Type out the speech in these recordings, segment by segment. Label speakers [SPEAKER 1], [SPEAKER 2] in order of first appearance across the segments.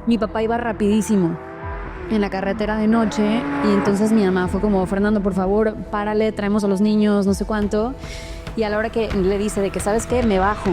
[SPEAKER 1] mi papá iba rapidísimo en la carretera de noche y entonces mi mamá fue como, Fernando, por favor, párale, traemos a los niños, no sé cuánto. Y a la hora que le dice de que, ¿sabes qué? Me bajo.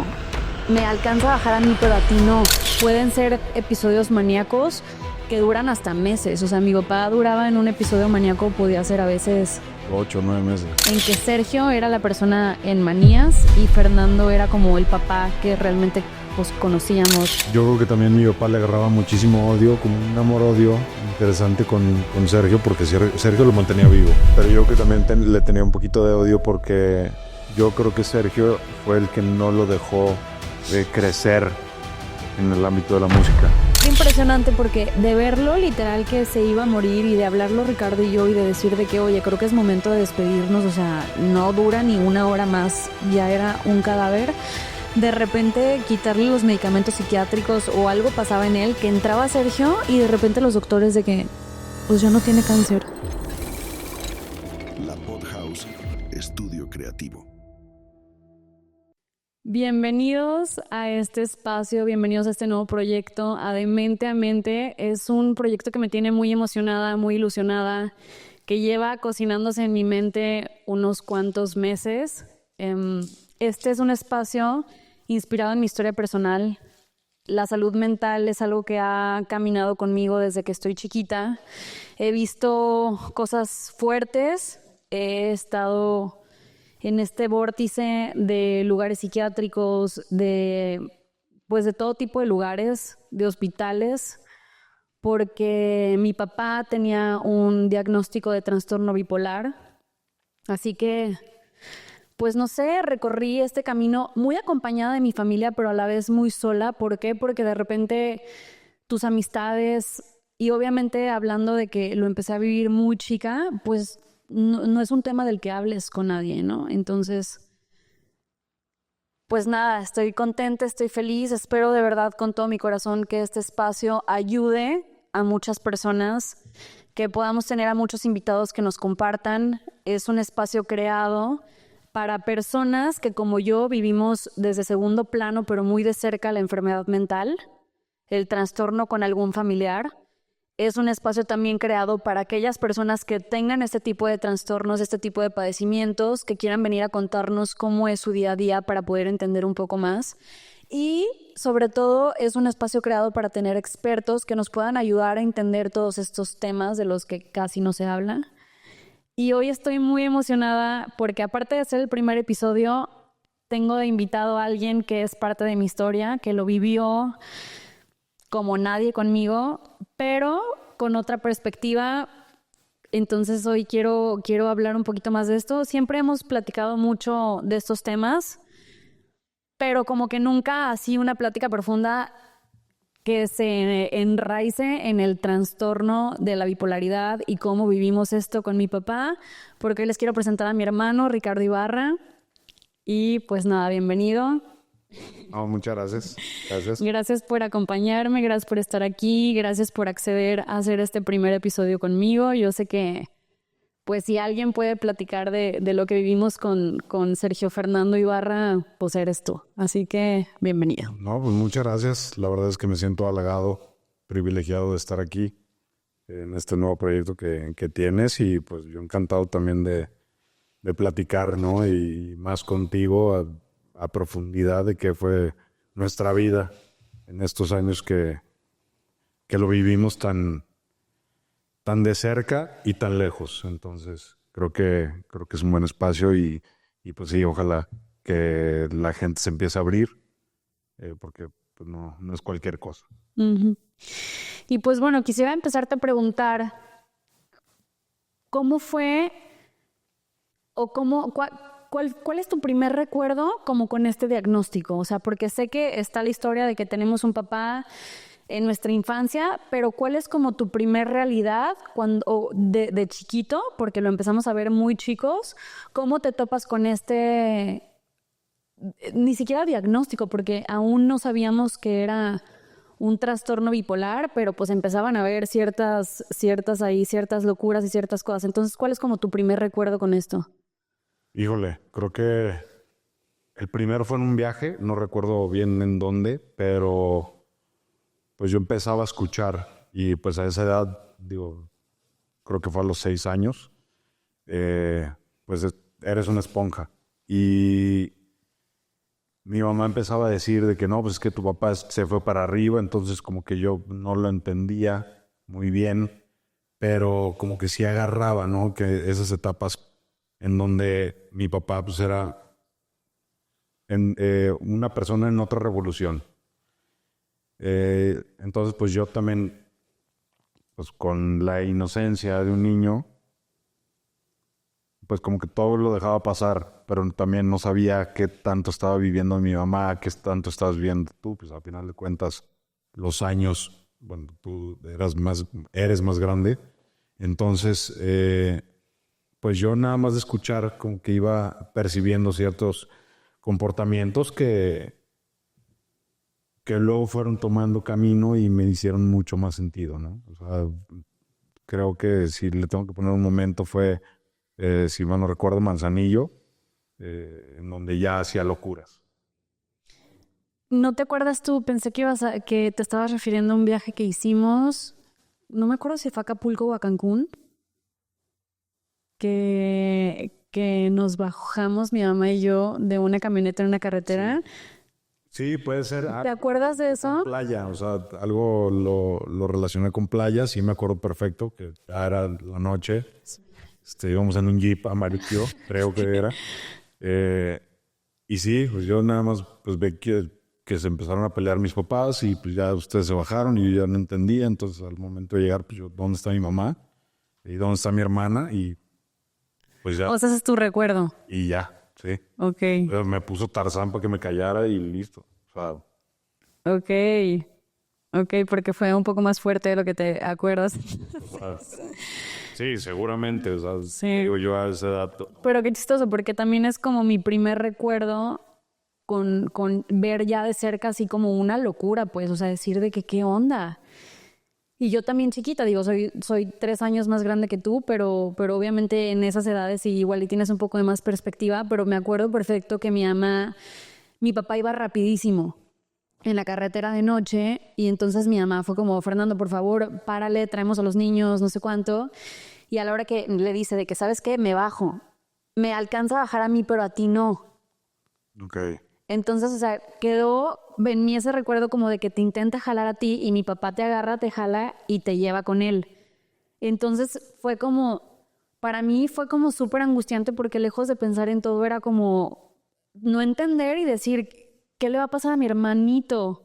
[SPEAKER 1] Me alcanza a bajar a mí, pero a ti no. Pueden ser episodios maníacos que duran hasta meses. O sea, mi papá duraba en un episodio maníaco, podía ser a veces
[SPEAKER 2] 8 o 9 meses.
[SPEAKER 1] En que Sergio era la persona en manías y Fernando era como el papá que realmente pues conocíamos.
[SPEAKER 2] Yo creo que también mi papá le agarraba muchísimo odio, como un amor-odio interesante con Sergio, porque Sergio lo mantenía vivo. Pero yo creo que también le tenía un poquito de odio porque yo creo que Sergio fue el que no lo dejó de crecer en el ámbito de la música.
[SPEAKER 1] Impresionante porque de verlo literal que se iba a morir y de hablarlo Ricardo y yo y de decir de que oye, creo que es momento de despedirnos, o sea, no dura ni una hora más, ya era un cadáver. De repente quitarle los medicamentos psiquiátricos o algo pasaba en él, que entraba Sergio y de repente los doctores de que pues ya no tiene cáncer.
[SPEAKER 3] La Podhouse, estudio creativo.
[SPEAKER 1] Bienvenidos a este espacio, bienvenidos a este nuevo proyecto, a De Mente a Mente. Es un proyecto que me tiene muy emocionada, muy ilusionada, que lleva cocinándose en mi mente unos cuantos meses. Este es un espacio inspirado en mi historia personal. La salud mental es algo que ha caminado conmigo desde que estoy chiquita. He visto cosas fuertes, he estado en este vórtice de lugares psiquiátricos, de todo tipo de lugares, de hospitales, porque mi papá tenía un diagnóstico de trastorno bipolar. Así que, pues no sé, recorrí este camino muy acompañada de mi familia, pero a la vez muy sola. ¿Por qué? Porque de repente tus amistades, y obviamente hablando de que lo empecé a vivir muy chica, pues no es un tema del que hables con nadie, ¿no? Entonces, pues nada, estoy contenta, estoy feliz. Espero de verdad con todo mi corazón que este espacio ayude a muchas personas, que podamos tener a muchos invitados que nos compartan. Es un espacio creado para personas que como yo vivimos desde segundo plano, pero muy de cerca, la enfermedad mental, el trastorno con algún familiar. Es un espacio también creado para aquellas personas que tengan este tipo de trastornos, este tipo de padecimientos, que quieran venir a contarnos cómo es su día a día para poder entender un poco más. Y sobre todo es un espacio creado para tener expertos que nos puedan ayudar a entender todos estos temas de los que casi no se habla. Y hoy estoy muy emocionada porque aparte de ser el primer episodio, tengo de invitado a alguien que es parte de mi historia, que lo vivió como nadie conmigo, pero con otra perspectiva. Entonces hoy quiero hablar un poquito más de esto. Siempre hemos platicado mucho de estos temas, pero como que nunca así una plática profunda que se enraice en el trastorno de la bipolaridad y cómo vivimos esto con mi papá, porque hoy les quiero presentar a mi hermano Ricardo Ibarra. Y pues nada, bienvenido.
[SPEAKER 2] No, muchas gracias.
[SPEAKER 1] Gracias por acompañarme, gracias por estar aquí, gracias por acceder a hacer este primer episodio conmigo. Yo sé que, pues, si alguien puede platicar de lo que vivimos con Sergio Fernando Ibarra, pues eres tú. Así que, bienvenido.
[SPEAKER 2] No, pues muchas gracias. La verdad es que me siento halagado, privilegiado de estar aquí en este nuevo proyecto que tienes y pues yo encantado también de platicar, ¿no? Y más contigo a profundidad de qué fue nuestra vida en estos años que lo vivimos tan de cerca y tan lejos. Entonces creo que es un buen espacio y pues sí, ojalá que la gente se empiece a abrir porque pues no es cualquier cosa.
[SPEAKER 1] Uh-huh. Y pues bueno, quisiera empezarte a preguntar ¿cómo fue o cuál es tu primer recuerdo como con este diagnóstico? O sea, porque sé que está la historia de que tenemos un papá en nuestra infancia, pero ¿cuál es como tu primer realidad de chiquito? Porque lo empezamos a ver muy chicos. ¿Cómo te topas con este, ni siquiera diagnóstico, porque aún no sabíamos que era un trastorno bipolar, pero pues empezaban a ver ciertas locuras y ciertas cosas? Entonces, ¿cuál es como tu primer recuerdo con esto?
[SPEAKER 2] Híjole, creo que el primero fue en un viaje, no recuerdo bien en dónde, pero pues yo empezaba a escuchar y pues a esa edad, digo, creo que fue a los 6 años, pues eres una esponja. Y mi mamá empezaba a decir de que no, pues es que tu papá se fue para arriba, entonces como que yo no lo entendía muy bien, pero como que sí agarraba, ¿no? Que esas etapas en donde mi papá pues era una persona en otra revolución. Entonces pues yo también, pues con la inocencia de un niño, pues como que todo lo dejaba pasar, pero también no sabía qué tanto estaba viviendo mi mamá, qué tanto estabas viviendo tú, pues al final de cuentas los años, bueno, tú eres más grande, entonces pues yo nada más de escuchar como que iba percibiendo ciertos comportamientos que luego fueron tomando camino y me hicieron mucho más sentido, ¿no? O sea, creo que si le tengo que poner un momento fue, si mal no recuerdo, Manzanillo, en donde ya hacía locuras.
[SPEAKER 1] ¿No te acuerdas tú? Pensé que te estabas refiriendo a un viaje que hicimos. No me acuerdo si fue a Acapulco o a Cancún. Que nos bajamos mi mamá y yo de una camioneta en una carretera.
[SPEAKER 2] Sí, puede ser.
[SPEAKER 1] ¿Te acuerdas de eso?
[SPEAKER 2] Playa, o sea, algo lo relacioné con playa, sí me acuerdo perfecto, que ya era la noche. Íbamos en un Jeep amarillo, creo que era. Y sí, pues yo nada más pues ve que se empezaron a pelear mis papás y pues ya ustedes se bajaron y yo ya no entendía. Entonces al momento de llegar, pues yo, ¿dónde está mi mamá? ¿Y dónde está mi hermana? Y pues ya.
[SPEAKER 1] O sea, ese es tu recuerdo.
[SPEAKER 2] Y ya, sí.
[SPEAKER 1] Ok.
[SPEAKER 2] Me puso Tarzán para que me callara y listo. O sea,
[SPEAKER 1] Ok, porque fue un poco más fuerte de lo que te acuerdas.
[SPEAKER 2] sí, seguramente. O sea,
[SPEAKER 1] Sí.
[SPEAKER 2] digo yo a ese dato.
[SPEAKER 1] Pero qué chistoso, porque también es como mi primer recuerdo con ver ya de cerca así como una locura, pues, o sea, decir de que qué onda. Y yo también chiquita, digo, soy 3 años más grande que tú, pero obviamente en esas edades sí, igual y tienes un poco de más perspectiva, pero me acuerdo perfecto que mi papá iba rapidísimo en la carretera de noche y entonces mi mamá fue como, Fernando, por favor, párale, traemos a los niños, no sé cuánto. Y a la hora que le dice de que, ¿sabes qué? Me bajo. Me alcanza a bajar a mí, pero a ti no.
[SPEAKER 2] Ok.
[SPEAKER 1] Entonces, o sea, en mí ese recuerdo como de que te intenta jalar a ti y mi papá te agarra, te jala y te lleva con él. Entonces fue como, para mí fue como súper angustiante porque lejos de pensar en todo era como no entender y decir, ¿qué le va a pasar a mi hermanito?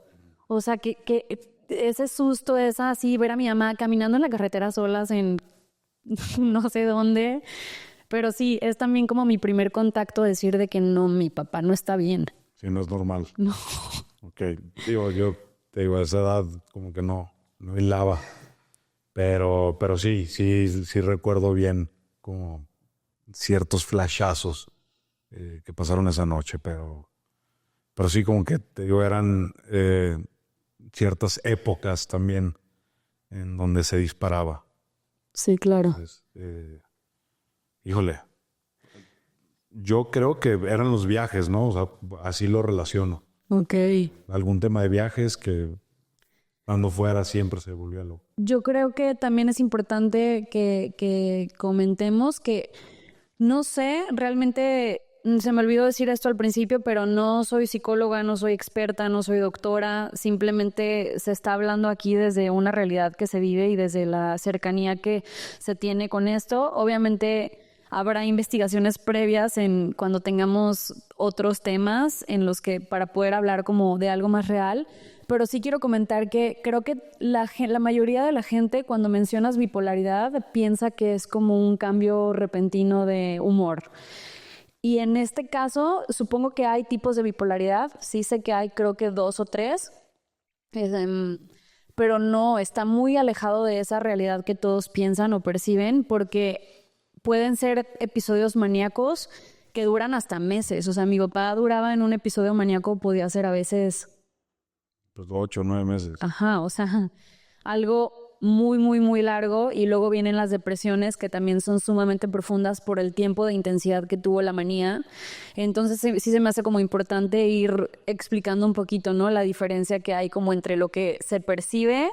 [SPEAKER 1] O sea, que ese susto, esa así, ver a mi mamá caminando en la carretera solas en no sé dónde. Pero sí, es también como mi primer contacto decir de que no, mi papá no está bien.
[SPEAKER 2] Sí, no es normal.
[SPEAKER 1] No.
[SPEAKER 2] Ok. Digo, yo te digo, a esa edad como que no hilaba. Pero sí recuerdo bien como ciertos flashazos que pasaron esa noche, pero sí como que te digo, eran ciertas épocas también en donde se disparaba.
[SPEAKER 1] Sí, claro.
[SPEAKER 2] Entonces, híjole, yo creo que eran los viajes, ¿no? O sea, así lo relaciono.
[SPEAKER 1] Ok.
[SPEAKER 2] Algún tema de viajes que cuando fuera siempre se volvía loco.
[SPEAKER 1] Yo creo que también es importante que comentemos que, no sé, realmente se me olvidó decir esto al principio, pero no soy psicóloga, no soy experta, no soy doctora, simplemente se está hablando aquí desde una realidad que se vive y desde la cercanía que se tiene con esto. Obviamente habrá investigaciones previas en cuando tengamos otros temas en los que para poder hablar como de algo más real. Pero sí quiero comentar que creo que la mayoría de la gente cuando mencionas bipolaridad piensa que es como un cambio repentino de humor. Y en este caso supongo que hay tipos de bipolaridad, sí sé que hay creo que 2 o 3, pero no, está muy alejado de esa realidad que todos piensan o perciben porque pueden ser episodios maníacos que duran hasta meses. O sea, mi papá duraba en un episodio maníaco, podía ser a veces...
[SPEAKER 2] Pues 8 o 9 meses.
[SPEAKER 1] Ajá, o sea, algo muy, muy, muy largo y luego vienen las depresiones que también son sumamente profundas por el tiempo de intensidad que tuvo la manía. Entonces sí se me hace como importante ir explicando un poquito, ¿no? La diferencia que hay como entre lo que se percibe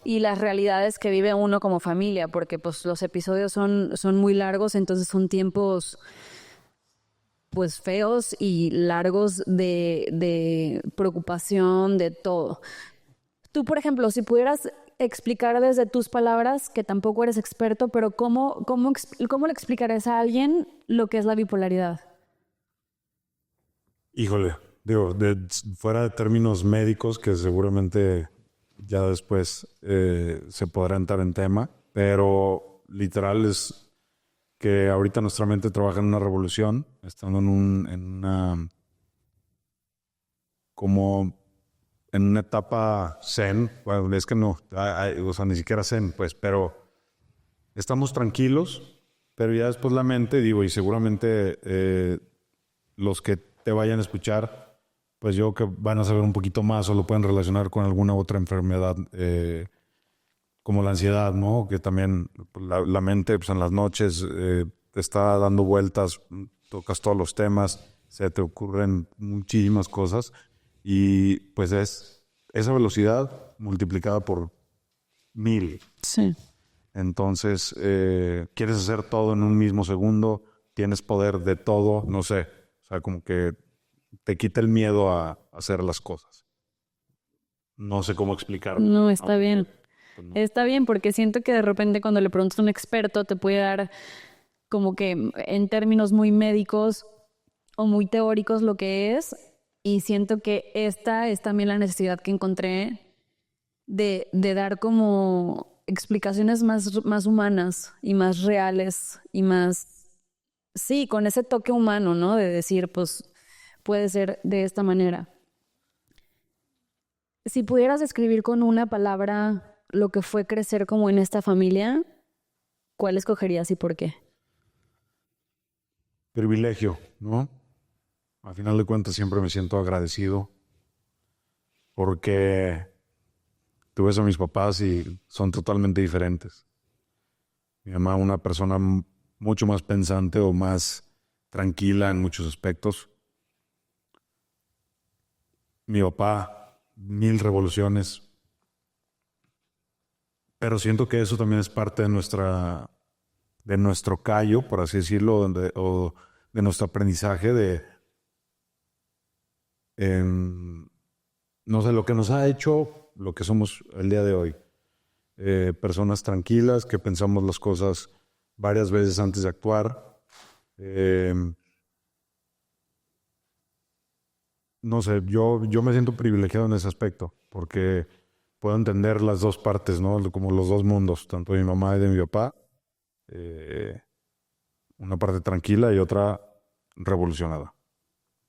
[SPEAKER 1] y las realidades que vive uno como familia, porque pues los episodios son muy largos, entonces son tiempos pues feos y largos de preocupación, de todo. Tú, por ejemplo, si pudieras explicar desde tus palabras, que tampoco eres experto, pero ¿cómo le explicarías a alguien lo que es la bipolaridad?
[SPEAKER 2] Híjole, digo, fuera de términos médicos, que seguramente ya después se podrá entrar en tema, pero literal es que ahorita nuestra mente trabaja en una revolución, estando como en una etapa zen. Bueno, es que no, o sea, ni siquiera zen, pues, pero estamos tranquilos, pero ya después la mente, digo, y seguramente los que te vayan a escuchar, pues yo creo que van a saber un poquito más o lo pueden relacionar con alguna otra enfermedad, como la ansiedad, ¿no? Que también la mente, pues en las noches te está dando vueltas, tocas todos los temas, se te ocurren muchísimas cosas y pues es esa velocidad multiplicada por 1000.
[SPEAKER 1] Sí.
[SPEAKER 2] Entonces, quieres hacer todo en un mismo segundo, tienes poder de todo, no sé, o sea, como que te quita el miedo a hacer las cosas. No sé cómo explicarlo.
[SPEAKER 1] No, está bien.
[SPEAKER 2] Pues no.
[SPEAKER 1] Está bien, porque siento que de repente cuando le preguntas a un experto te puede dar como que en términos muy médicos o muy teóricos lo que es, y siento que esta es también la necesidad que encontré de dar como explicaciones más humanas y más reales y más, sí, con ese toque humano, ¿no? De decir, pues puede ser de esta manera. Si pudieras describir con una palabra lo que fue crecer como en esta familia, ¿cuál escogerías y por qué?
[SPEAKER 2] Privilegio, ¿no? Al final de cuentas siempre me siento agradecido porque tú ves a mis papás y son totalmente diferentes. Mi mamá, una persona mucho más pensante o más tranquila en muchos aspectos. Mi papá, 1000 revoluciones. Pero siento que eso también es parte de nuestro callo, por así decirlo, o de nuestro aprendizaje no sé, lo que nos ha hecho lo que somos el día de hoy. Personas tranquilas, que pensamos las cosas varias veces antes de actuar. No sé, yo me siento privilegiado en ese aspecto, porque puedo entender las dos partes, ¿no? Como los dos mundos, tanto de mi mamá y de mi papá. Una parte tranquila y otra revolucionada.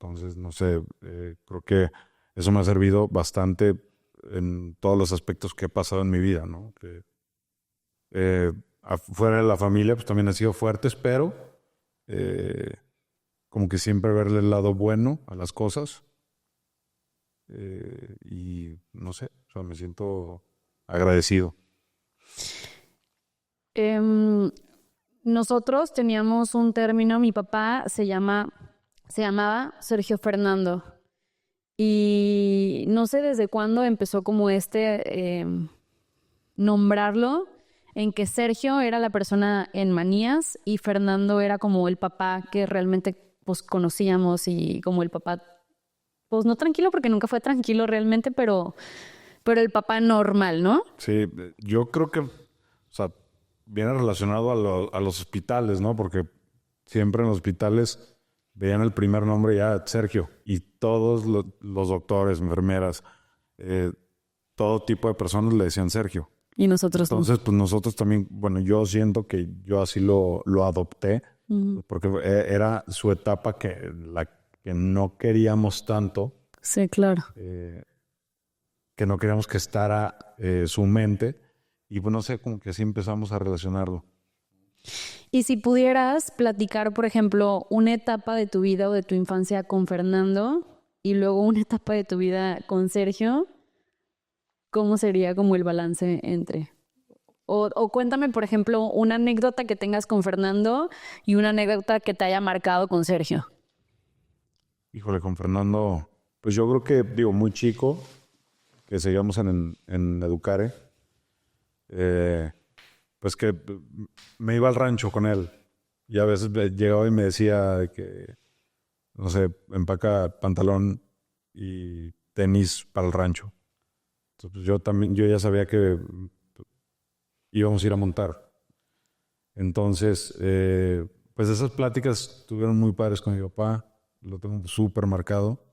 [SPEAKER 2] Entonces, no sé, creo que eso me ha servido bastante en todos los aspectos que he pasado en mi vida, ¿no? Afuera de la familia, pues también han sido fuertes, pero como que siempre verle el lado bueno a las cosas. Y no sé, o sea, me siento agradecido.
[SPEAKER 1] Nosotros teníamos un término, mi papá se llamaba Sergio Fernando. Y no sé desde cuándo empezó como nombrarlo, en que Sergio era la persona en manías y Fernando era como el papá que realmente pues conocíamos y como el papá, pues no tranquilo porque nunca fue tranquilo realmente, pero el papá normal, ¿no?
[SPEAKER 2] Sí, yo creo que, o sea, viene relacionado a los hospitales, ¿no? Porque siempre en los hospitales veían el primer nombre ya, Sergio, y todos los doctores, enfermeras, todo tipo de personas le decían Sergio.
[SPEAKER 1] Y nosotros
[SPEAKER 2] Entonces, pues nosotros también, bueno, yo siento que yo así lo adopté, porque era su etapa que no queríamos tanto.
[SPEAKER 1] Sí, claro.
[SPEAKER 2] Que no queríamos que estara su mente. Y pues no sé, como que así empezamos a relacionarlo.
[SPEAKER 1] Y si pudieras platicar, por ejemplo, una etapa de tu vida o de tu infancia con Fernando y luego una etapa de tu vida con Sergio, ¿cómo sería como el balance entre? O cuéntame, por ejemplo, una anécdota que tengas con Fernando y una anécdota que te haya marcado con Sergio.
[SPEAKER 2] Híjole, con Fernando, pues yo creo que, digo, muy chico, que seguíamos en Educare, pues que me iba al rancho con él. Y a veces llegaba y me decía de que, no sé, empaca pantalón y tenis para el rancho. Entonces, pues yo ya sabía que íbamos a ir a montar. Entonces, pues esas pláticas estuvieron muy padres con mi papá. Lo tengo súper marcado.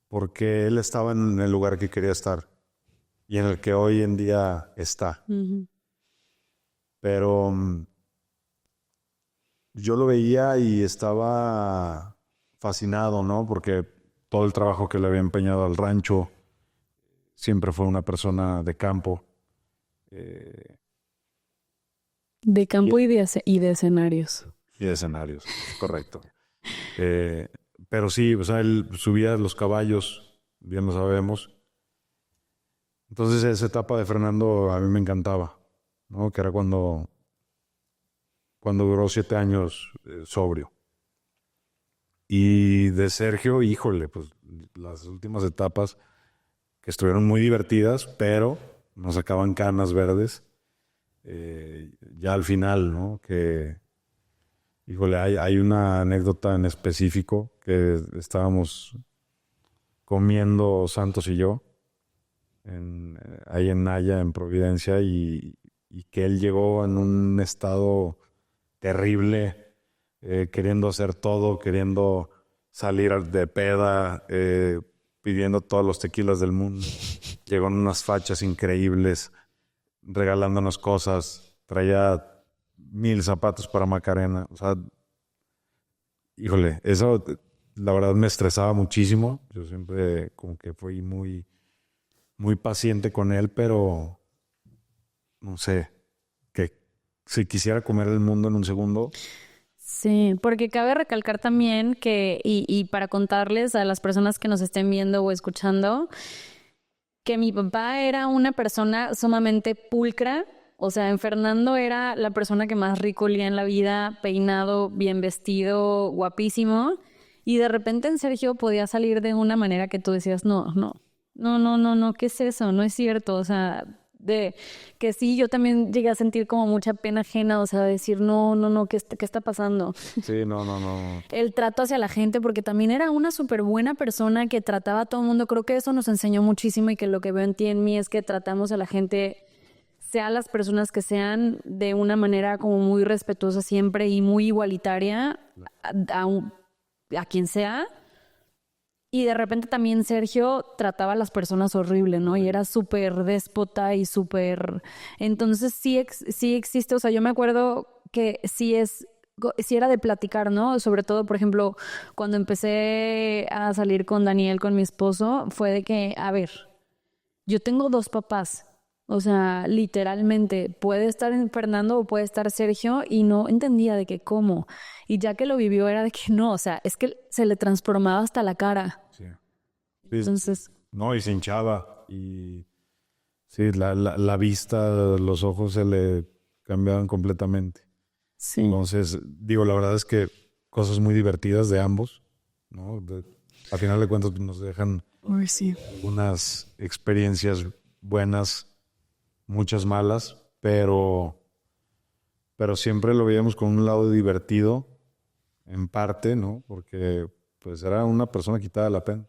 [SPEAKER 2] Porque él estaba en el lugar que quería estar. Y en el que hoy en día está.
[SPEAKER 1] Uh-huh.
[SPEAKER 2] Pero yo lo veía y estaba fascinado, ¿no? Porque todo el trabajo que le había empeñado al rancho, siempre fue una persona de campo.
[SPEAKER 1] De campo y de escenarios.
[SPEAKER 2] Y de escenarios, correcto. Pero sí, o sea, él subía los caballos, bien lo sabemos. Entonces esa etapa de Fernando a mí me encantaba, ¿no? Que era cuando duró 7 años sobrio. Y de Sergio, híjole, pues las últimas etapas que estuvieron muy divertidas, pero nos sacaban canas verdes. Ya al final, ¿no? Que, híjole, hay una anécdota en específico que estábamos comiendo Santos y yo, ahí en Naya, en Providencia, y que él llegó en un estado terrible, queriendo hacer todo, queriendo salir de peda, pidiendo todos los tequilas del mundo. Llegó en unas fachas increíbles, regalándonos cosas, traía 1000 zapatos para Macarena. O sea, híjole, eso la verdad me estresaba muchísimo. Yo siempre como que fui muy, muy paciente con él, pero no sé, que si quisiera comer el mundo en un segundo.
[SPEAKER 1] Sí, porque cabe recalcar también que, y para contarles a las personas que nos estén viendo o escuchando, que mi papá era una persona sumamente pulcra. O sea, en Fernando era la persona que más rico olía en la vida, peinado, bien vestido, guapísimo. Y de repente en Sergio podía salir de una manera que tú decías, no, ¿qué es eso? No es cierto. O sea, de que sí, yo también llegué a sentir como mucha pena ajena, o sea, decir, no, ¿qué está pasando?
[SPEAKER 2] Sí, no.
[SPEAKER 1] El trato hacia la gente, porque también era una súper buena persona que trataba a todo el mundo. Creo que eso nos enseñó muchísimo y que lo que veo en ti, en mí, es que tratamos a la gente, sean las personas que sean, de una manera como muy respetuosa siempre y muy igualitaria a quien sea. Y de repente también Sergio trataba a las personas horrible, ¿no? Y era súper déspota y súper... Entonces sí existe, o sea, yo me acuerdo que sí era de platicar, ¿no? Sobre todo, por ejemplo, cuando empecé a salir con Daniel, con mi esposo, fue de que, a ver, yo tengo 2 papás. O sea, literalmente, puede estar Fernando o puede estar Sergio, y no entendía de qué cómo. Y ya que lo vivió era de que no, o sea, es que se le transformaba hasta la cara.
[SPEAKER 2] Sí.
[SPEAKER 1] Entonces...
[SPEAKER 2] No, y se hinchaba. Y sí, la vista, los ojos se le cambiaban completamente.
[SPEAKER 1] Sí.
[SPEAKER 2] Entonces, digo, la verdad es que cosas muy divertidas de ambos, ¿no? A final de cuentas nos dejan unas experiencias buenas, muchas malas, pero siempre lo veíamos con un lado divertido, en parte, ¿no? Porque pues era una persona quitada de la pena.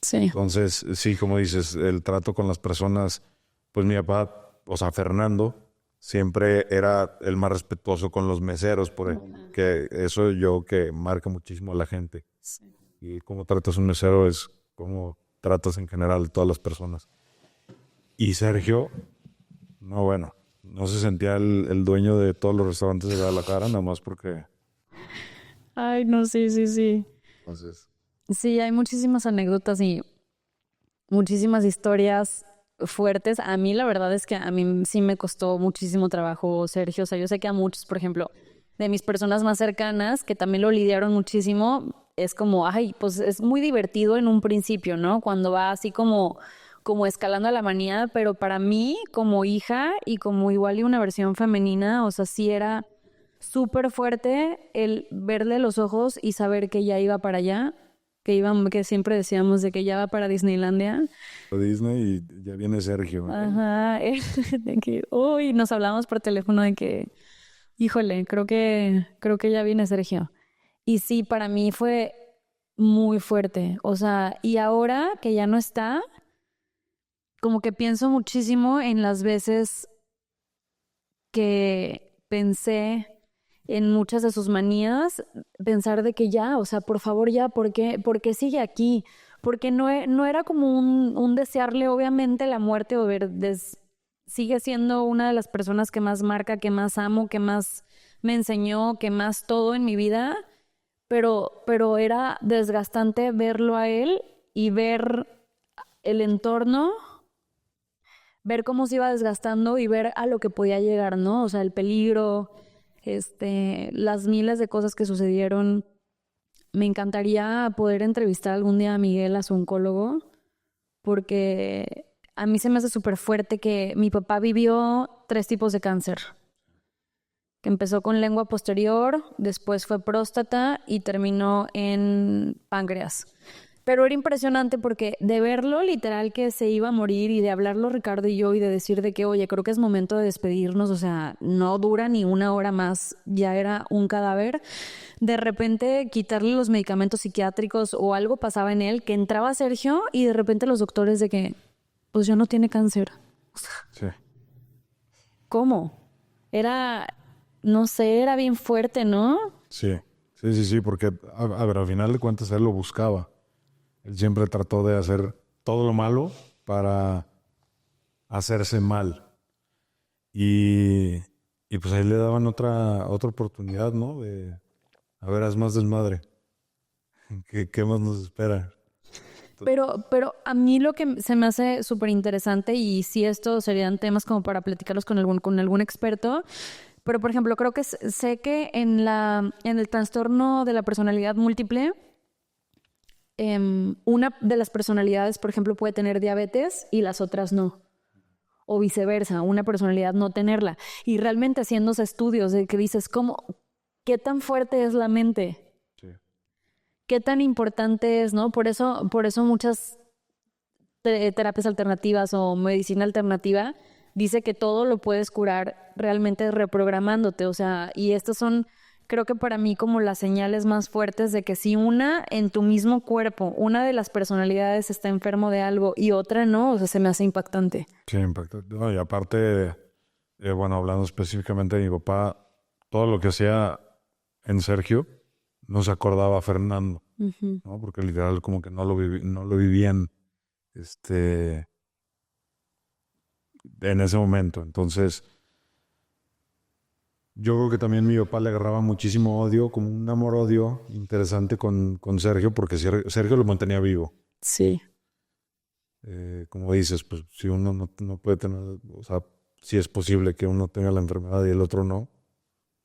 [SPEAKER 1] Sí.
[SPEAKER 2] Entonces, sí, como dices, el trato con las personas, pues mi papá, o sea, Fernando, siempre era el más respetuoso con los meseros, por ejemplo, que eso yo que marca muchísimo a la gente. Sí. Y cómo tratas a un mesero es cómo tratas en general a todas las personas. Y Sergio, no, bueno, no se sentía el dueño de todos los restaurantes de Guadalajara, nada más porque...
[SPEAKER 1] Ay, no, sí.
[SPEAKER 2] Entonces...
[SPEAKER 1] Sí, hay muchísimas anécdotas y muchísimas historias fuertes. A mí la verdad es que a mí sí me costó muchísimo trabajo, Sergio. O sea, yo sé que a muchos, por ejemplo, de mis personas más cercanas, que también lo lidiaron muchísimo, es como, ay, pues es muy divertido en un principio, ¿no? Cuando va así como como escalando a la manía, pero para mí, como hija y como igual y una versión femenina, o sea, sí era súper fuerte el verle los ojos y saber que ya iba para allá, que siempre decíamos de que ya va para Disneylandia.
[SPEAKER 2] Disney y ya viene Sergio.
[SPEAKER 1] Ajá, de que, uy, nos hablábamos por teléfono de que, híjole, creo que ya viene Sergio. Y sí, para mí fue muy fuerte, o sea, y ahora que ya no está, como que pienso muchísimo en las veces que pensé en muchas de sus manías, pensar de que ya, o sea, por favor ya, ¿por qué sigue aquí? Porque no era como un desearle obviamente la muerte o ver, sigue siendo una de las personas que más marca, que más amo, que más me enseñó, que más todo en mi vida, pero era desgastante verlo a él y ver el entorno, ver cómo se iba desgastando y ver a lo que podía llegar, ¿no? O sea, el peligro, las miles de cosas que sucedieron. Me encantaría poder entrevistar algún día a Miguel, a su oncólogo, porque a mí se me hace súper fuerte que mi papá vivió 3 tipos de cáncer, que empezó con lengua posterior, después fue próstata y terminó en páncreas. Pero era impresionante porque de verlo literal que se iba a morir y de hablarlo Ricardo y yo y de decir de que, oye, creo que es momento de despedirnos, o sea, no dura ni una hora más, ya era un cadáver. De repente quitarle los medicamentos psiquiátricos o algo pasaba en él, que entraba Sergio y de repente los doctores de que, pues ya no tiene cáncer.
[SPEAKER 2] Sí.
[SPEAKER 1] ¿Cómo? Era, no sé, era bien fuerte, ¿no?
[SPEAKER 2] Sí, porque, a ver, al final de cuentas él lo buscaba. Él siempre trató de hacer todo lo malo para hacerse mal. Y pues ahí le daban otra oportunidad, ¿no? De, a ver, haz más desmadre. ¿Qué más nos espera?
[SPEAKER 1] Pero a mí lo que se me hace súper interesante, y sí esto serían temas como para platicarlos con algún experto, pero por ejemplo, creo que sé que en el trastorno de la personalidad múltiple, una de las personalidades, por ejemplo, puede tener diabetes y las otras no. O viceversa, una personalidad no tenerla. Y realmente haciéndose estudios de que dices, ¿qué tan fuerte es la mente?
[SPEAKER 2] Sí.
[SPEAKER 1] ¿Qué tan importante es, no? Por eso muchas terapias alternativas o medicina alternativa dice que todo lo puedes curar realmente reprogramándote. O sea, y estas son, creo que para mí, como las señales más fuertes de que si una en tu mismo cuerpo, una de las personalidades está enfermo de algo y otra no, o sea, se me hace impactante.
[SPEAKER 2] Sí, impactante. No, y aparte, bueno, hablando específicamente de mi papá, todo lo que hacía en Sergio no se acordaba a Fernando, ¿no? Porque literal como que no lo vivían en ese momento. Entonces, yo creo que también mi papá le agarraba muchísimo odio, como un amor-odio interesante con Sergio, porque Sergio lo mantenía vivo.
[SPEAKER 1] Sí.
[SPEAKER 2] Como dices, pues si uno no puede tener, o sea, si es posible que uno tenga la enfermedad y el otro no.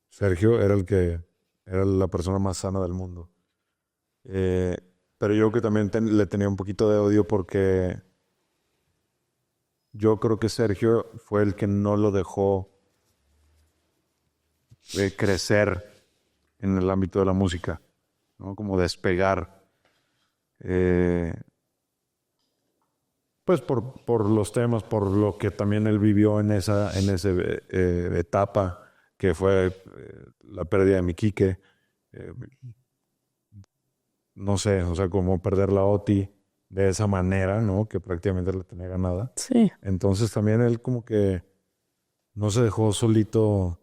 [SPEAKER 2] Sergio era la persona más sana del mundo. Pero yo creo que también le tenía un poquito de odio porque yo creo que Sergio fue el que no lo dejó crecer en el ámbito de la música, ¿no? Como despegar. Pues por los temas, por lo que también él vivió en esa etapa, que fue la pérdida de mi Quique. No sé, o sea, como perder la OTI de esa manera, ¿no? Que prácticamente la tenía ganada.
[SPEAKER 1] Sí.
[SPEAKER 2] Entonces también él como que no se dejó solito,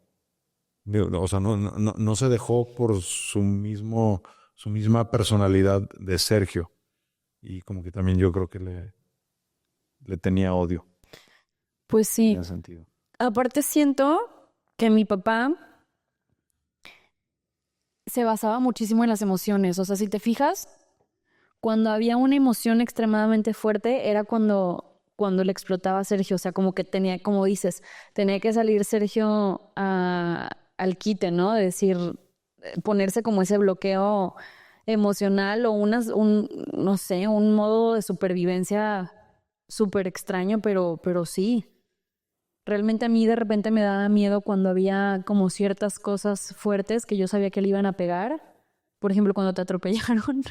[SPEAKER 2] o sea, no se dejó por su misma personalidad de Sergio. Y como que también yo creo que le tenía odio.
[SPEAKER 1] Pues sí.
[SPEAKER 2] En ese sentido.
[SPEAKER 1] Aparte siento que mi papá se basaba muchísimo en las emociones. O sea, si te fijas, cuando había una emoción extremadamente fuerte era cuando le explotaba a Sergio. O sea, como que tenía, como dices, tenía que salir Sergio al quite, ¿no? De decir, ponerse como ese bloqueo emocional o no sé, un modo de supervivencia súper extraño, pero sí. Realmente a mí de repente me daba miedo cuando había como ciertas cosas fuertes que yo sabía que le iban a pegar. Por ejemplo, cuando te atropellaron.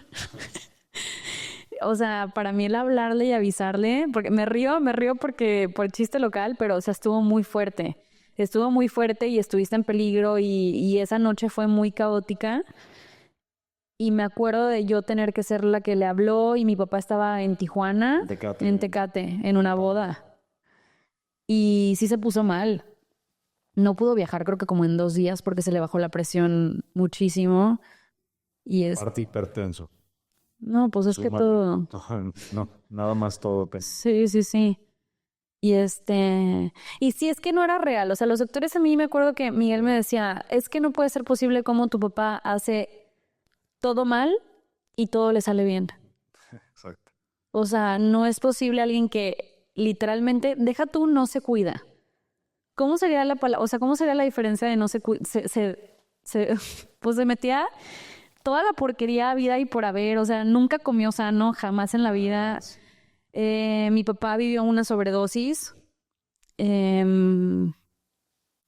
[SPEAKER 1] O sea, para mí el hablarle y avisarle, porque me río porque por el chiste local, pero o sea, estuvo muy fuerte. Estuvo muy fuerte y estuviste en peligro y esa noche fue muy caótica. Y me acuerdo de yo tener que ser la que le habló y mi papá estaba en Tijuana, en Tecate, en una boda. Y sí se puso mal. No pudo viajar, creo que como en 2 días porque se le bajó la presión muchísimo. Y
[SPEAKER 2] Parte hipertenso.
[SPEAKER 1] no, pues es que
[SPEAKER 2] Súmale.
[SPEAKER 1] todo.
[SPEAKER 2] No, nada más todo.
[SPEAKER 1] Sí, sí, sí. Y y sí, es que no era real. O sea, los doctores a mí me acuerdo que Miguel me decía, es que no puede ser posible cómo tu papá hace todo mal y todo le sale bien.
[SPEAKER 2] Exacto.
[SPEAKER 1] O sea, no es posible alguien que literalmente, deja tú, no se cuida. ¿Cómo sería o sea, cómo sería la diferencia de no se cuida? Pues se metía toda la porquería vida y por haber. O sea, nunca comió sano, jamás en la vida. Mi papá vivió una sobredosis.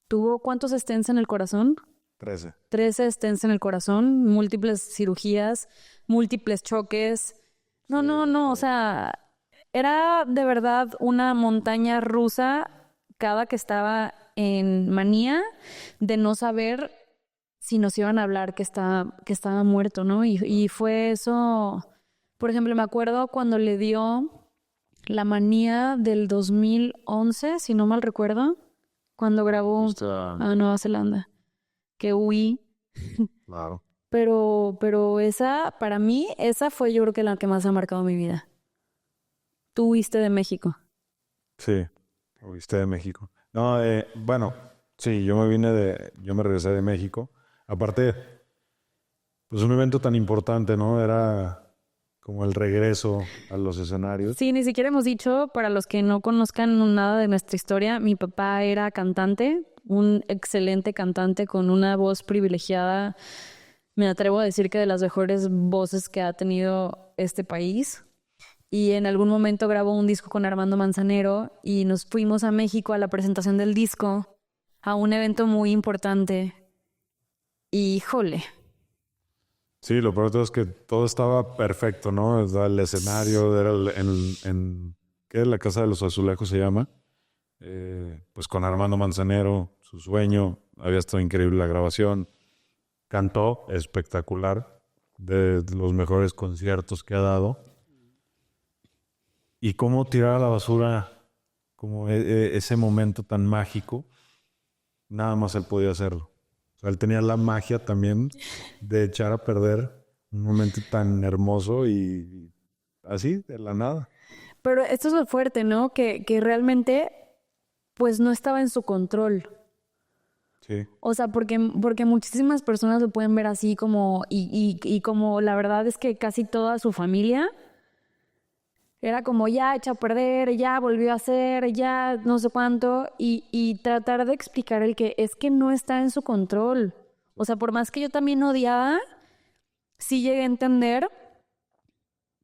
[SPEAKER 1] Tuvo ¿cuántos stents en el corazón?
[SPEAKER 2] 13.
[SPEAKER 1] 13 stents en el corazón, múltiples cirugías, múltiples choques. No, o sea, era de verdad una montaña rusa cada que estaba en manía de no saber si nos iban a hablar que estaba muerto, ¿no? Y fue eso, por ejemplo, me acuerdo cuando le dio la manía del 2011, si no mal recuerdo, cuando grabó a Nueva Zelanda, que huí.
[SPEAKER 2] Claro.
[SPEAKER 1] Pero esa, para mí, esa fue yo creo que la que más ha marcado mi vida. Tú huiste de México.
[SPEAKER 2] Sí, oíste de México. No, bueno, sí, yo me regresé de México. Aparte, pues un evento tan importante, ¿no? Era como el regreso a los escenarios.
[SPEAKER 1] Sí, ni siquiera hemos dicho, para los que no conozcan nada de nuestra historia, mi papá era cantante, un excelente cantante con una voz privilegiada. Me atrevo a decir que de las mejores voces que ha tenido este país. Y en algún momento grabó un disco con Armando Manzanero y nos fuimos a México a la presentación del disco, a un evento muy importante. Y, híjole,
[SPEAKER 2] Sí, lo peor de todo es que todo estaba perfecto, ¿no? El escenario, era ¿qué es la Casa de los Azulejos se llama? Pues con Armando Manzanero, su sueño, había estado increíble la grabación. Cantó espectacular, de los mejores conciertos que ha dado. Y cómo tirar a la basura como ese momento tan mágico, nada más él podía hacerlo. O sea, él tenía la magia también de echar a perder un momento tan hermoso y así, de la nada.
[SPEAKER 1] pero esto es lo fuerte, ¿no? Que realmente, pues no estaba en su control.
[SPEAKER 2] Sí,
[SPEAKER 1] O sea, porque muchísimas personas lo pueden ver así como, y como la verdad es que casi toda su familia era como ya echa a perder, ya volvió a hacer, ya no sé cuánto, y tratar de explicar el que es que no está en su control. O sea, por más que yo también odiaba, sí llegué a entender,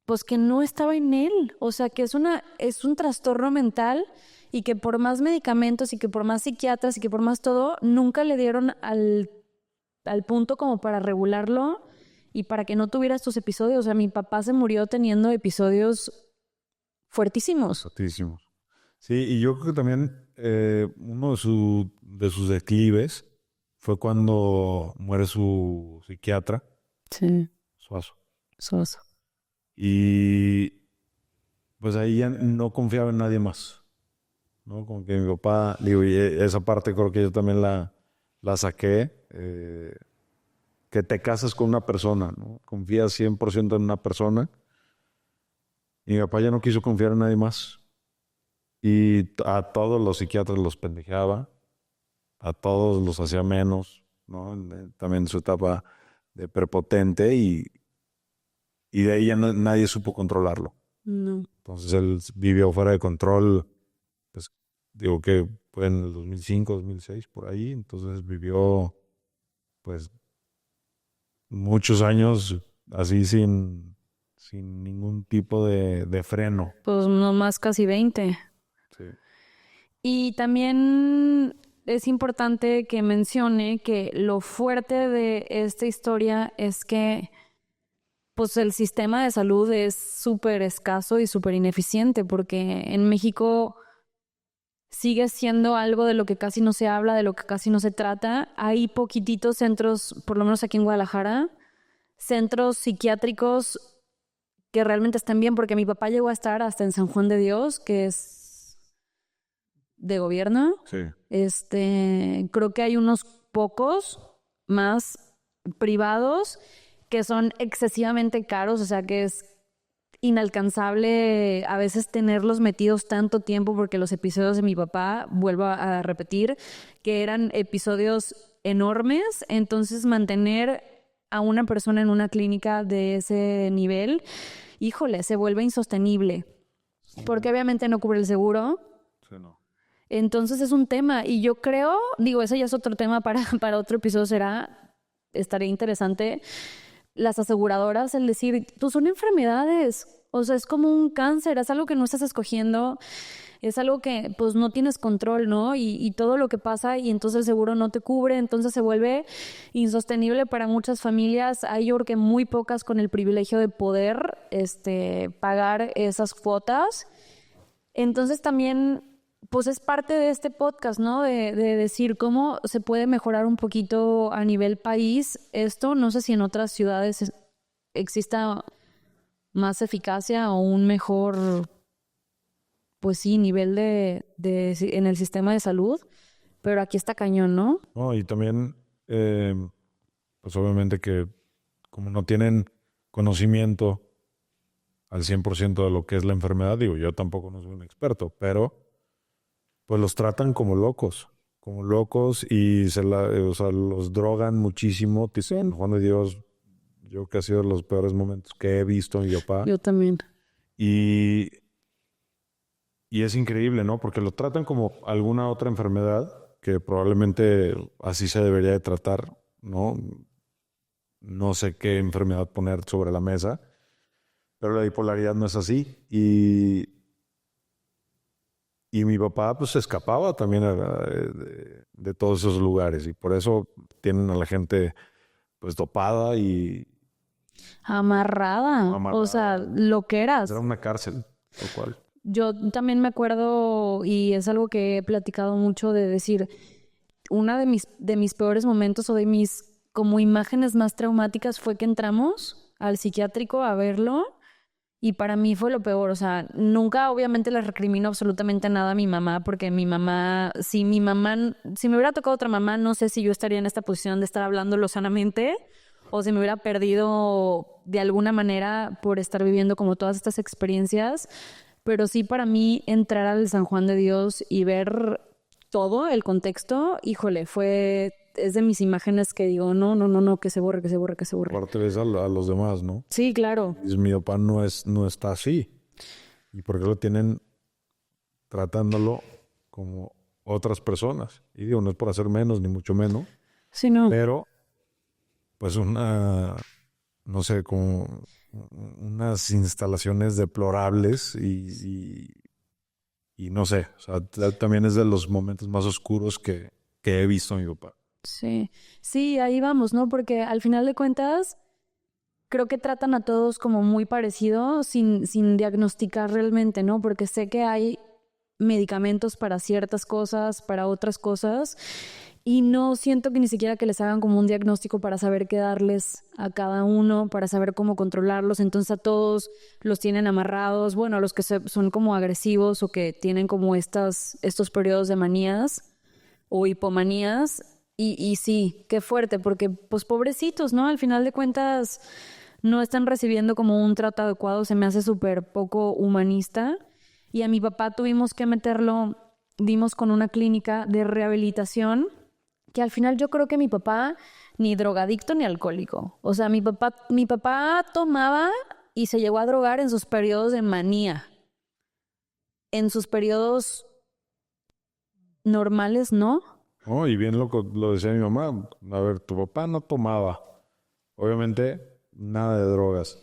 [SPEAKER 1] pues que no estaba en él. O sea, que es un trastorno mental y que por más medicamentos y que por más psiquiatras y que por más todo, nunca le dieron al punto como para regularlo y para que no tuviera estos episodios. O sea, mi papá se murió teniendo episodios fuertísimos.
[SPEAKER 2] fuertísimo. Sí, y yo creo que también uno de sus declives fue cuando muere su psiquiatra,
[SPEAKER 1] Sí,
[SPEAKER 2] Suazo.
[SPEAKER 1] soso.
[SPEAKER 2] Y pues ahí ya no confiaba en nadie más, ¿no? Como que mi papá, digo, y esa parte creo que yo también la saqué, que te casas con una persona, ¿no? Confías 100% en una persona. Y mi papá ya no quiso confiar en nadie más. Y a todos los psiquiatras los pendejeaba, a todos los hacía menos, ¿no? También en su etapa de prepotente y de ahí ya nadie supo controlarlo.
[SPEAKER 1] No.
[SPEAKER 2] Entonces él vivió fuera de control, pues digo que fue en el 2005, 2006, por ahí. Entonces vivió pues muchos años así sin ningún tipo de freno.
[SPEAKER 1] Pues nomás casi 20.
[SPEAKER 2] Sí.
[SPEAKER 1] Y también es importante que mencione que lo fuerte de esta historia es que pues el sistema de salud es súper escaso y súper ineficiente, porque en México sigue siendo algo de lo que casi no se habla, de lo que casi no se trata. Hay poquititos centros, por lo menos aquí en Guadalajara, centros psiquiátricos que realmente están bien, porque mi papá llegó a estar hasta en San Juan de Dios, que es de gobierno.
[SPEAKER 2] Sí.
[SPEAKER 1] Creo que hay unos pocos más privados que son excesivamente caros, o sea que es inalcanzable a veces tenerlos metidos tanto tiempo, porque los episodios de mi papá, vuelvo a repetir, que eran episodios enormes, entonces mantener a una persona en una clínica de ese nivel, híjole, se vuelve insostenible, porque obviamente no cubre el seguro.
[SPEAKER 2] Sí, no.
[SPEAKER 1] Entonces es un tema, y yo creo, digo, ese ya es otro tema para otro episodio, estaría interesante, las aseguradoras, el decir, pues son enfermedades, o sea, es como un cáncer, es algo que no estás escogiendo, es algo que pues no tienes control, ¿no? Y todo lo que pasa, y entonces el seguro no te cubre, entonces se vuelve insostenible para muchas familias. Hay yo creo que muy pocas con el privilegio de poder pagar esas cuotas. Entonces también pues es parte de este podcast, ¿no? De decir cómo se puede mejorar un poquito a nivel país esto. No sé si en otras ciudades exista más eficacia o un mejor, pues sí, nivel en el sistema de salud, pero aquí está cañón, ¿no?
[SPEAKER 2] No, y también, pues obviamente que como no tienen conocimiento al 100% de lo que es la enfermedad, digo, yo tampoco no soy un experto, pero pues los tratan como locos y o sea, los drogan muchísimo. Te dicen, Juan de Dios, yo que ha sido de los peores momentos que he visto en mi papá.
[SPEAKER 1] Yo también.
[SPEAKER 2] Y es increíble, ¿no? Porque lo tratan como alguna otra enfermedad que probablemente así se debería de tratar, ¿no? No sé qué enfermedad poner sobre la mesa, pero la bipolaridad no es así. Y mi papá pues se escapaba también de todos esos lugares, y por eso tienen a la gente pues dopada y
[SPEAKER 1] Amarrada.
[SPEAKER 2] amarrada.
[SPEAKER 1] O sea, lo que eras.
[SPEAKER 2] Era una cárcel, lo cual.
[SPEAKER 1] Yo también me acuerdo, y es algo que he platicado mucho, de decir, una de mis peores momentos o de mis como imágenes más traumáticas fue que entramos al psiquiátrico a verlo, y para mí fue lo peor. O sea, nunca obviamente le recrimino absolutamente nada a mi mamá, porque si me hubiera tocado otra mamá, no sé si yo estaría en esta posición de estar hablándolo sanamente, o si me hubiera perdido de alguna manera por estar viviendo como todas estas experiencias. Pero sí, para mí entrar al San Juan de Dios y ver todo el contexto, híjole, es de mis imágenes que digo, no, que se borre.
[SPEAKER 2] Aparte ves a los demás, ¿no?
[SPEAKER 1] Sí, claro.
[SPEAKER 2] Y mi papá no está así. ¿Y por qué lo tienen tratándolo como otras personas? Y digo, no es por hacer menos, ni mucho menos.
[SPEAKER 1] Sí, no.
[SPEAKER 2] Pero, pues no sé, como unas instalaciones deplorables y no sé, o sea, también es de los momentos más oscuros que he visto a mi papá.
[SPEAKER 1] Sí, ahí vamos, ¿no? Porque al final de cuentas, creo que tratan a todos como muy parecido, sin diagnosticar realmente, ¿no? Porque sé que hay medicamentos para ciertas cosas, para otras cosas, y no siento que ni siquiera que les hagan como un diagnóstico para saber qué darles a cada uno, para saber cómo controlarlos. Entonces a todos los tienen amarrados, bueno, a los que son como agresivos o que tienen como estos periodos de manías o hipomanías. Y sí, qué fuerte, porque pues pobrecitos, ¿no? Al final de cuentas no están recibiendo como un trato adecuado, se me hace súper poco humanista. Y a mi papá tuvimos que dimos con una clínica de rehabilitación, que al final yo creo que mi papá ni drogadicto ni alcohólico. O sea, mi papá tomaba y se llegó a drogar en sus periodos de manía. En sus periodos normales, ¿no?
[SPEAKER 2] Oh, y bien lo decía mi mamá. A ver, tu papá no tomaba. Obviamente, nada de drogas.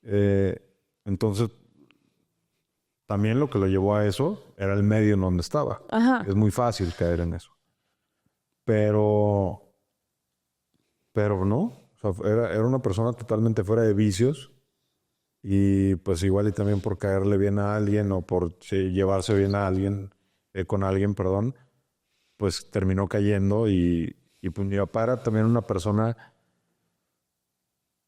[SPEAKER 2] Entonces, también lo que lo llevó a eso era el medio en donde estaba.
[SPEAKER 1] Ajá.
[SPEAKER 2] Es muy fácil caer en eso. Pero no. O sea, era una persona totalmente fuera de vicios. Y pues igual y también por caerle bien a alguien o por llevarse bien a alguien, con alguien, perdón, pues terminó cayendo y pues mi papá era también una persona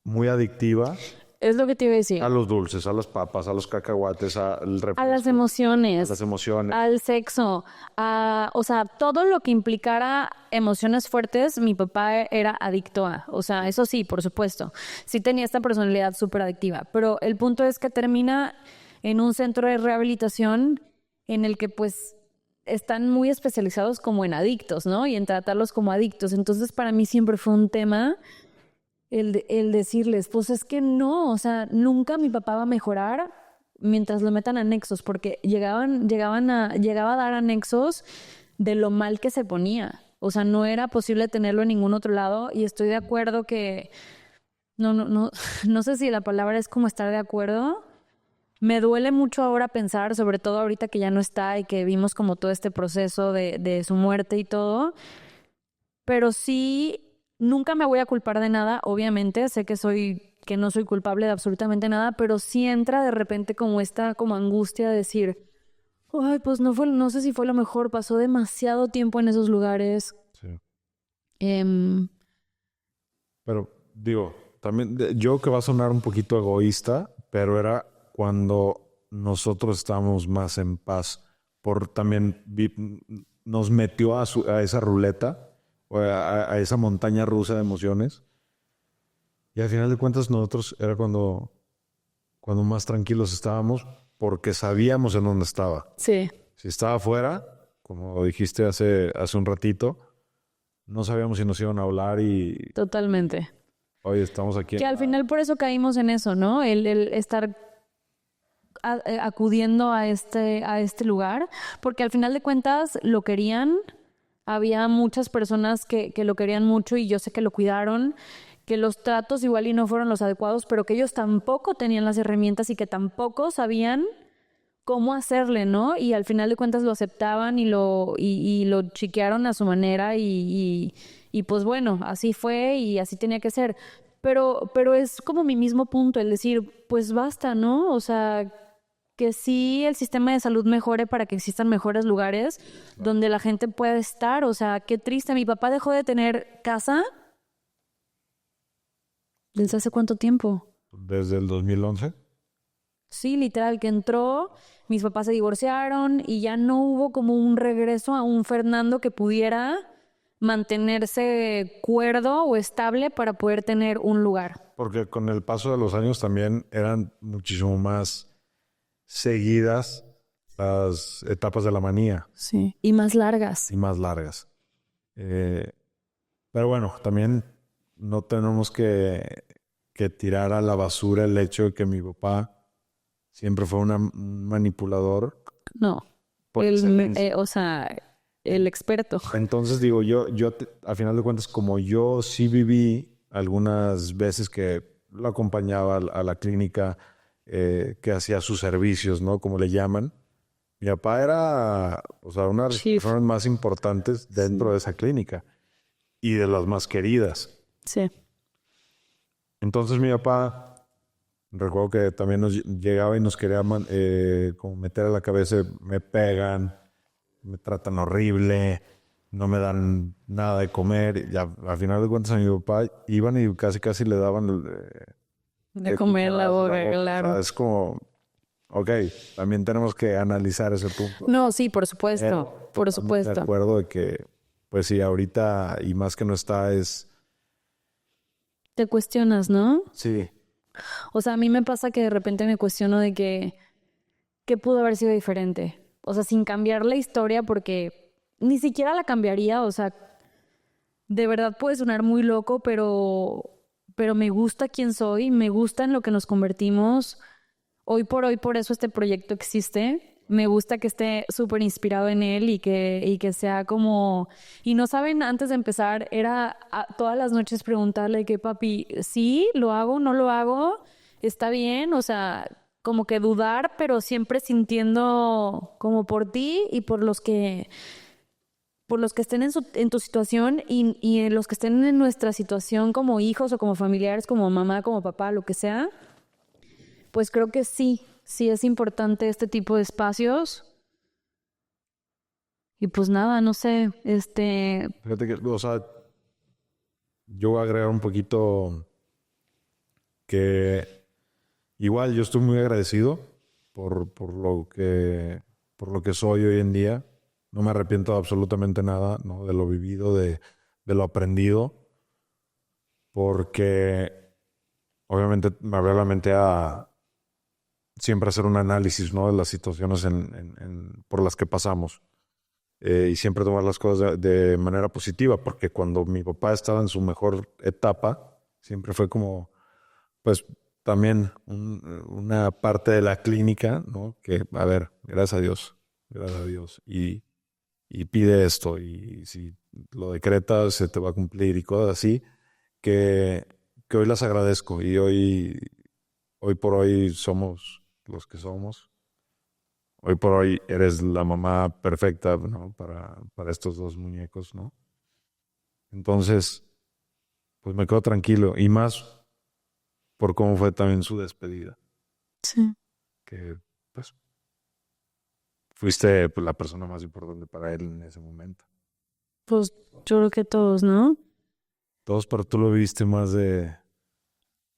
[SPEAKER 2] muy adictiva
[SPEAKER 1] Es lo que te iba a decir.
[SPEAKER 2] a los dulces, a las papas, a los cacahuates, al refresco,
[SPEAKER 1] A las emociones.
[SPEAKER 2] a las emociones.
[SPEAKER 1] Al sexo, o sea, todo lo que implicara emociones fuertes, mi papá era adicto a. O sea, eso sí, por supuesto. Sí tenía esta personalidad súper adictiva. Pero el punto es que termina en un centro de rehabilitación en el que pues están muy especializados como en adictos, ¿no? Y en tratarlos como adictos. Entonces, para mí siempre fue un tema el decirles, pues es que no, o sea, nunca mi papá va a mejorar mientras lo metan a anexos, porque llegaba a dar anexos de lo mal que se ponía. O sea, no era posible tenerlo en ningún otro lado y estoy de acuerdo que, no sé si la palabra es como estar de acuerdo. Me duele mucho ahora pensar, sobre todo ahorita que ya no está y que vimos como todo este proceso de su muerte y todo, pero sí, nunca me voy a culpar de nada, obviamente, sé que no soy culpable de absolutamente nada, pero sí entra de repente como esta como angustia de decir, ay, pues no sé si fue lo mejor, pasó demasiado tiempo en esos lugares.
[SPEAKER 2] Sí.
[SPEAKER 1] Pero
[SPEAKER 2] digo, también yo que va a sonar un poquito egoísta, pero era cuando nosotros estábamos más en paz, por también nos metió a esa ruleta, o a esa montaña rusa de emociones. Y al final de cuentas nosotros era cuando más tranquilos estábamos, porque sabíamos en dónde estaba.
[SPEAKER 1] Sí.
[SPEAKER 2] Si estaba afuera, como dijiste hace un ratito, no sabíamos si nos iban a hablar y...
[SPEAKER 1] Totalmente.
[SPEAKER 2] Oye, estamos aquí.
[SPEAKER 1] Que al final por eso caímos en eso, ¿no? El estar acudiendo a este lugar, porque al final de cuentas lo querían. Había muchas personas que lo querían mucho y yo sé que lo cuidaron, que los tratos igual y no fueron los adecuados, pero que ellos tampoco tenían las herramientas y que tampoco sabían cómo hacerle, ¿no? Y al final de cuentas lo aceptaban y lo chiquearon a su manera y pues bueno, así fue y así tenía que ser. Pero es como mi mismo punto, el decir, pues basta, ¿no? O sea, que sí el sistema de salud mejore para que existan mejores lugares donde la gente pueda estar. O sea, qué triste. Mi papá dejó de tener casa. ¿Desde hace cuánto tiempo?
[SPEAKER 2] Desde el 2011.
[SPEAKER 1] Sí, literal, que entró, mis papás se divorciaron y ya no hubo como un regreso a un Fernando que pudiera mantenerse cuerdo o estable para poder tener un lugar.
[SPEAKER 2] Porque con el paso de los años también eran muchísimo más seguidas las etapas de la manía.
[SPEAKER 1] Sí. Y más largas.
[SPEAKER 2] Y más largas. Pero bueno, también no tenemos que tirar a la basura el hecho de que mi papá siempre fue un manipulador.
[SPEAKER 1] No. O sea, el experto.
[SPEAKER 2] Entonces digo, yo al final de cuentas, como yo sí viví algunas veces que lo acompañaba a la clínica, que hacía sus servicios, ¿no? Como le llaman. Mi papá era, o sea, una de las personas más importantes dentro de esa clínica y de las más queridas.
[SPEAKER 1] Sí.
[SPEAKER 2] Entonces mi papá, recuerdo que también nos llegaba y nos quería como meter a la cabeza, me pegan, me tratan horrible, no me dan nada de comer. Y al final de cuentas a mi papá iban y casi le daban...
[SPEAKER 1] de comer la boca, claro.
[SPEAKER 2] O sea, es como, ok, también tenemos que analizar ese punto.
[SPEAKER 1] No, sí, por supuesto, por supuesto.
[SPEAKER 2] De acuerdo de que, pues sí, ahorita y más que no está es...
[SPEAKER 1] Te cuestionas, ¿no?
[SPEAKER 2] Sí.
[SPEAKER 1] O sea, a mí me pasa que de repente me cuestiono de ¿qué pudo haber sido diferente? O sea, sin cambiar la historia, porque ni siquiera la cambiaría. O sea, de verdad puede sonar muy loco, pero me gusta quién soy, me gusta en lo que nos convertimos. Hoy, por eso este proyecto existe. Me gusta que esté súper inspirado en él y que sea como... Y no saben, antes de empezar, era todas las noches preguntarle que papi, ¿sí? ¿Lo hago? ¿No lo hago? está bien, o sea, como que dudar, pero siempre sintiendo como por ti y por los que estén en tu situación y en los que estén en nuestra situación como hijos o como familiares, como mamá, como papá, lo que sea, pues creo que sí es importante este tipo de espacios. Y pues nada, no sé,
[SPEAKER 2] Fíjate que, o sea, yo voy a agregar un poquito que igual yo estoy muy agradecido por por lo que soy hoy en día. No me arrepiento de absolutamente nada, ¿no? De lo vivido, de lo aprendido, porque obviamente me abrió la mente a siempre hacer un análisis, ¿no? De las situaciones por las que pasamos. Y siempre tomar las cosas de manera positiva, porque cuando mi papá estaba en su mejor etapa, siempre fue como, pues también una parte de la clínica, ¿no? Que, a ver, gracias a Dios, y pide esto, y si lo decretas, se te va a cumplir, y cosas así, que, que hoy las agradezco, y hoy por hoy somos los que somos. Hoy por hoy eres la mamá perfecta, ¿no? Para estos dos muñecos, ¿no? Entonces, pues me quedo tranquilo. Y más por cómo fue también su despedida.
[SPEAKER 1] sí.
[SPEAKER 2] Que, pues, fuiste pues, la persona más importante para él en ese momento.
[SPEAKER 1] Pues yo creo que todos, ¿no?
[SPEAKER 2] Todos, pero tú lo viviste más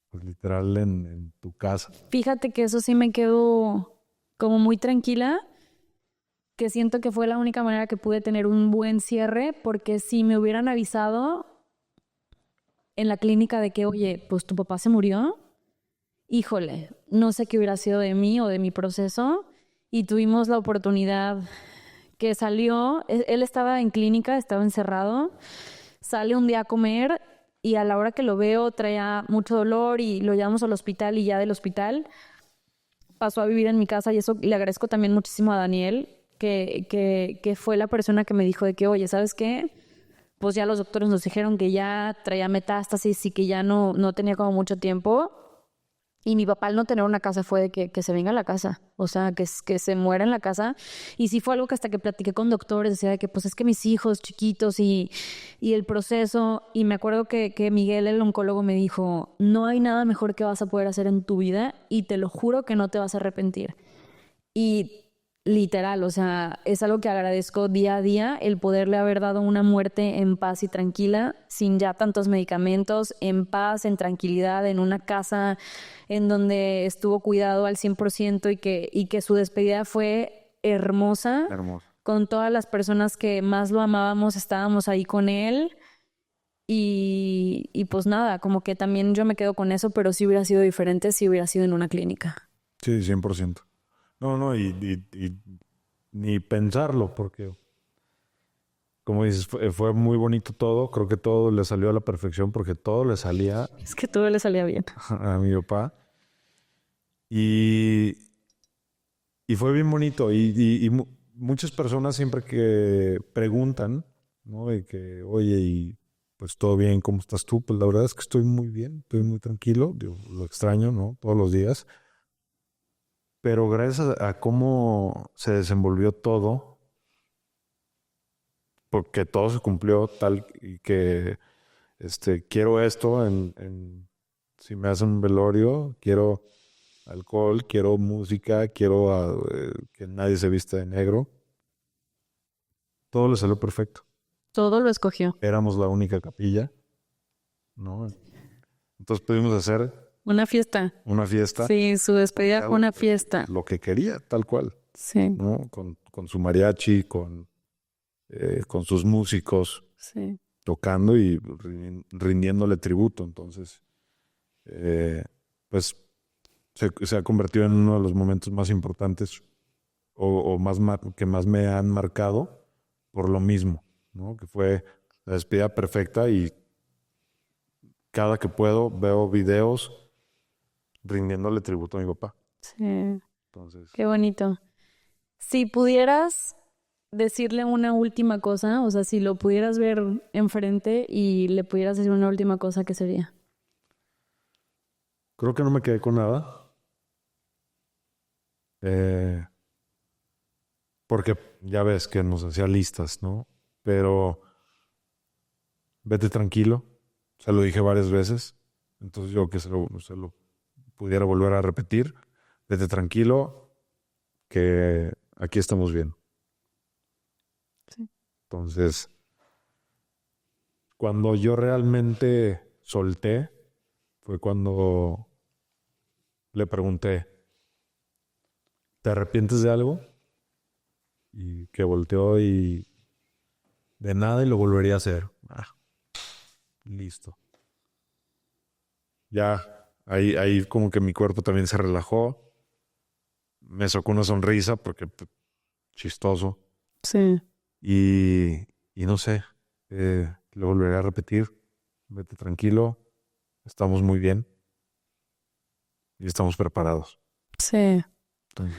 [SPEAKER 2] pues, literal en tu casa.
[SPEAKER 1] Fíjate que eso sí me quedo como muy tranquila, que siento que fue la única manera que pude tener un buen cierre, porque si me hubieran avisado en la clínica de que, oye, pues tu papá se murió, híjole, no sé qué hubiera sido de mí o de mi proceso, y tuvimos la oportunidad que salió, él estaba en clínica, estaba encerrado, sale un día a comer y a la hora que lo veo traía mucho dolor y lo llevamos al hospital y ya del hospital pasó a vivir en mi casa y eso le agradezco también muchísimo a Daniel, que fue la persona que me dijo de que, oye, ¿sabes qué? Pues ya los doctores nos dijeron que ya traía metástasis y que ya no tenía como mucho tiempo. Y mi papá al no tener una casa fue de que se venga a la casa, o sea, que se muera en la casa. Y sí fue algo que hasta que platiqué con doctores, decía de que pues es que mis hijos chiquitos y el proceso. Y me acuerdo que Miguel, el oncólogo, me dijo, no hay nada mejor que vas a poder hacer en tu vida y te lo juro que no te vas a arrepentir. Y literal, o sea, es algo que agradezco día a día, el poderle haber dado una muerte en paz y tranquila, sin ya tantos medicamentos, en paz, en tranquilidad, en una casa en donde estuvo cuidado al 100% y que su despedida fue hermosa,
[SPEAKER 2] Hermoso.
[SPEAKER 1] con todas las personas que más lo amábamos, estábamos ahí con él. Y pues nada, como que también yo me quedo con eso, pero sí hubiera sido diferente si hubiera sido en una clínica.
[SPEAKER 2] Sí, 100%. No, no, y ni pensarlo, porque, como dices, fue muy bonito todo. Creo que todo le salió a la perfección, porque todo le salía
[SPEAKER 1] Es que todo le salía bien.
[SPEAKER 2] a mi papá. Y, y fue bien bonito. Muchas personas siempre que preguntan, ¿no? De que, oye, y pues todo bien, ¿cómo estás tú? Pues la verdad es que estoy muy bien, estoy muy tranquilo. Digo, lo extraño, ¿no? Todos los días. Pero gracias a cómo se desenvolvió todo, porque todo se cumplió tal y que quiero esto si me hacen un velorio, quiero alcohol, quiero música, quiero que nadie se vista de negro. Todo le salió perfecto.
[SPEAKER 1] Todo lo escogió.
[SPEAKER 2] Éramos la única capilla, ¿no? Entonces pudimos hacer
[SPEAKER 1] Una fiesta.
[SPEAKER 2] una fiesta,
[SPEAKER 1] Sí, su despedida fue una fiesta.
[SPEAKER 2] lo que quería, tal cual,
[SPEAKER 1] Sí,
[SPEAKER 2] ¿no? Con su mariachi, con sus músicos,
[SPEAKER 1] sí.
[SPEAKER 2] tocando y rindiéndole tributo. Entonces, pues se ha convertido en uno de los momentos más importantes o que más me han marcado por lo mismo, ¿no? Que fue la despedida perfecta y cada que puedo veo videos rindiéndole tributo a mi papá.
[SPEAKER 1] Sí,
[SPEAKER 2] Entonces,
[SPEAKER 1] qué bonito. Si pudieras decirle una última cosa, o sea, si lo pudieras ver enfrente y le pudieras decir una última cosa, ¿qué sería?
[SPEAKER 2] Creo que no me quedé con nada. Porque ya ves que nos hacía listas, ¿no? Pero vete tranquilo. Se lo dije varias veces. Entonces yo que se lo pudiera volver a repetir. Vete tranquilo, que aquí estamos bien.
[SPEAKER 1] Sí.
[SPEAKER 2] Entonces, cuando yo realmente solté, fue cuando le pregunté, ¿te arrepientes de algo? Y que volteó y de nada y lo volvería a hacer. Listo. Ya, ahí como que mi cuerpo también se relajó. Me sacó una sonrisa porque chistoso.
[SPEAKER 1] Sí.
[SPEAKER 2] Y no sé, lo volveré a repetir. Vete tranquilo, estamos muy bien y estamos preparados.
[SPEAKER 1] Sí.
[SPEAKER 2] Entonces,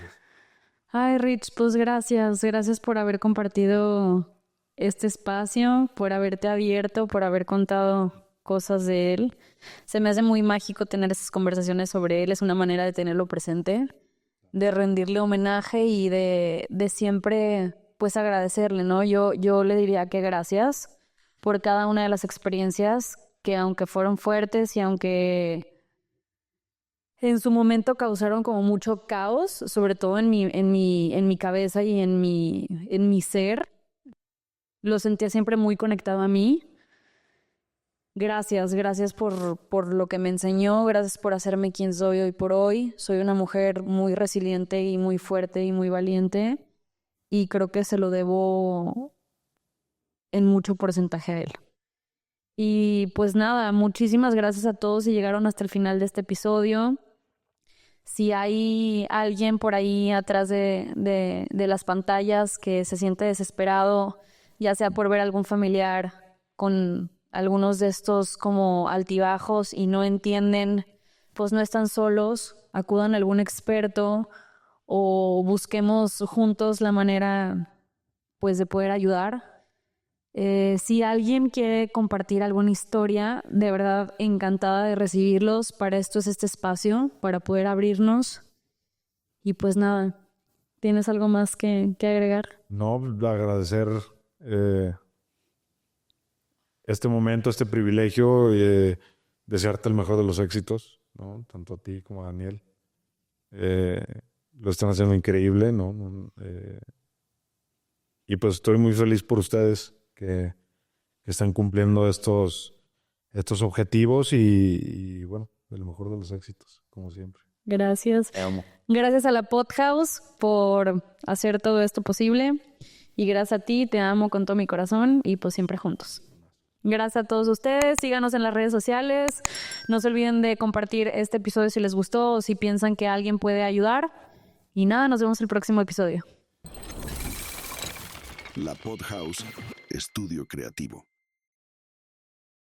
[SPEAKER 1] Ay, Rich, pues gracias por haber compartido este espacio, por haberte abierto, por haber contado cosas de él. Se me hace muy mágico tener esas conversaciones sobre él, es una manera de tenerlo presente, de rendirle homenaje y de siempre, pues, agradecerle, ¿no? Yo le diría que gracias por cada una de las experiencias que aunque fueron fuertes y aunque en su momento causaron como mucho caos, sobre todo en mi cabeza y en mi ser. Lo sentía siempre muy conectado a mí. Gracias por lo que me enseñó, gracias por hacerme quien soy hoy por hoy. Soy una mujer muy resiliente y muy fuerte y muy valiente y creo que se lo debo en mucho porcentaje a él. Y pues nada, muchísimas gracias a todos si llegaron hasta el final de este episodio. Si hay alguien por ahí atrás de las pantallas que se siente desesperado, ya sea por ver algún familiar con algunos de estos como altibajos y no entienden, pues no están solos, acudan a algún experto o busquemos juntos la manera, pues, de poder ayudar. Si alguien quiere compartir alguna historia, de verdad encantada de recibirlos. Para esto es este espacio, para poder abrirnos. Y pues nada, ¿tienes algo más que agregar?
[SPEAKER 2] no, agradecer este momento, este privilegio, desearte el mejor de los éxitos, ¿no? Tanto a ti como a Daniel. Lo están haciendo increíble, ¿no? Y pues estoy muy feliz por ustedes que están cumpliendo estos objetivos y bueno, el mejor de los éxitos, como siempre.
[SPEAKER 1] Gracias.
[SPEAKER 2] Te amo.
[SPEAKER 1] Gracias a la Podhouse por hacer todo esto posible. Y gracias a ti, te amo con todo mi corazón y pues siempre juntos. Gracias a todos ustedes, síganos en las redes sociales. No se olviden de compartir este episodio si les gustó o si piensan que alguien puede ayudar. Y nada, nos vemos en el próximo episodio.
[SPEAKER 3] La Podhouse, estudio creativo.